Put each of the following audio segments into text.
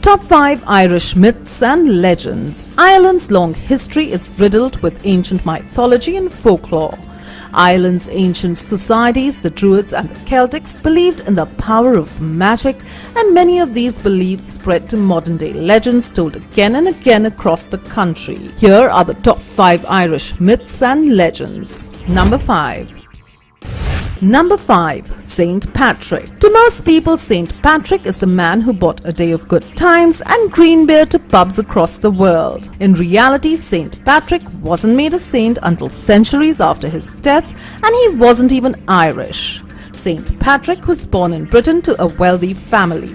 Top 5 Irish Myths and Legends. Ireland's long history is riddled with ancient mythology and folklore. Ireland's ancient societies, the Druids and the Celtics, believed in the power of magic, and many of these beliefs spread to modern-day legends told again and again across the country. Here are the top 5 Irish myths and legends. Number 5. Number 5. Saint Patrick. To most people, Saint Patrick is the man who brought a day of good times and green beer to pubs across the world. In reality, Saint Patrick wasn't made a saint until centuries after his death, and he wasn't even Irish. Saint Patrick was born in Britain to a wealthy family.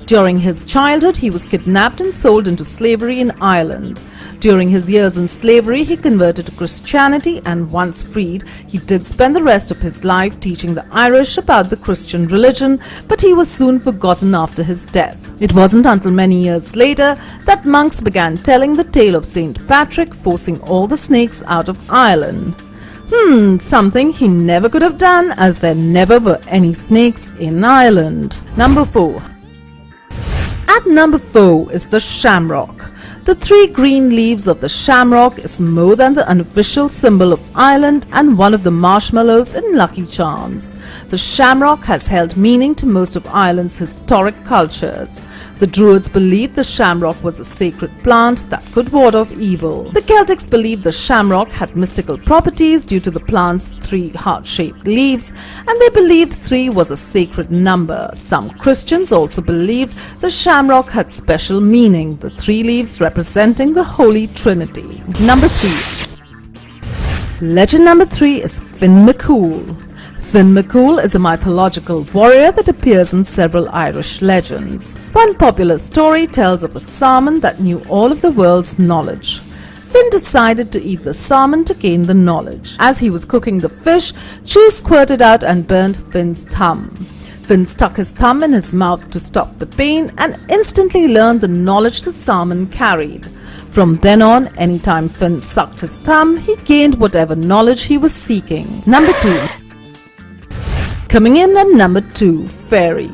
During his childhood, he was kidnapped and sold into slavery in Ireland. During his years in slavery, he converted to Christianity, and once freed, he did spend the rest of his life teaching the Irish about the Christian religion, but he was soon forgotten after his death. It wasn't until many years later that monks began telling the tale of Saint Patrick forcing all the snakes out of Ireland. Something he never could have done, as there never were any snakes in Ireland. Number 4. At number 4 is the Shamrock. The 3 green leaves of the shamrock is more than the unofficial symbol of Ireland and one of the marshmallows in Lucky Charms. The shamrock has held meaning to most of Ireland's historic cultures. The Druids believed the shamrock was a sacred plant that could ward off evil. The Celtics believed the shamrock had mystical properties due to the plant's 3 heart-shaped leaves, and they believed 3 was a sacred number. Some Christians also believed the shamrock had special meaning, the 3 leaves representing the Holy Trinity. Number 3. Legend number 3 is Finn McCool. Finn McCool is a mythological warrior that appears in several Irish legends. One popular story tells of a salmon that knew all of the world's knowledge. Finn decided to eat the salmon to gain the knowledge. As he was cooking the fish, juice squirted out and burned Finn's thumb. Finn stuck his thumb in his mouth to stop the pain and instantly learned the knowledge the salmon carried. From then on, anytime Finn sucked his thumb, he gained whatever knowledge he was seeking. Number 2. Coming in at number 2, Fairies.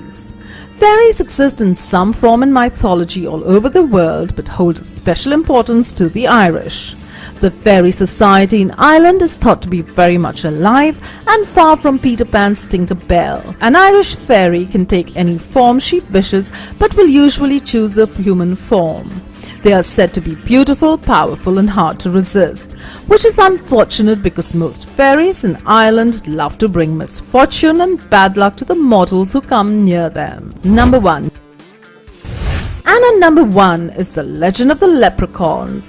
Fairies exist in some form in mythology all over the world, but hold special importance to the Irish. The fairy society in Ireland is thought to be very much alive and far from Peter Pan's Tinker Bell. An Irish fairy can take any form she wishes, but will usually choose a human form. They are said to be beautiful, powerful and hard to resist, which is unfortunate because most fairies in Ireland love to bring misfortune and bad luck to the mortals who come near them. Number 1. And at number 1 is the legend of the leprechauns.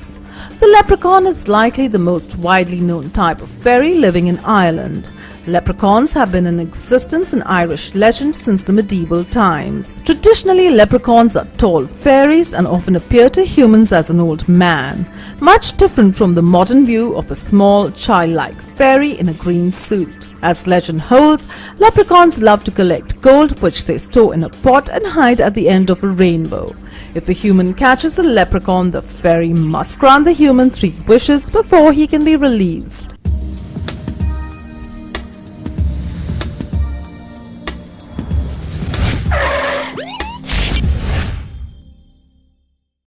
The leprechaun is likely the most widely known type of fairy living in Ireland. Leprechauns have been in existence in Irish legend since the medieval times. Traditionally, leprechauns are tall fairies and often appear to humans as an old man, much different from the modern view of a small, childlike fairy in a green suit. As legend holds, leprechauns love to collect gold, which they store in a pot and hide at the end of a rainbow. If a human catches a leprechaun, the fairy must grant the human 3 wishes before he can be released.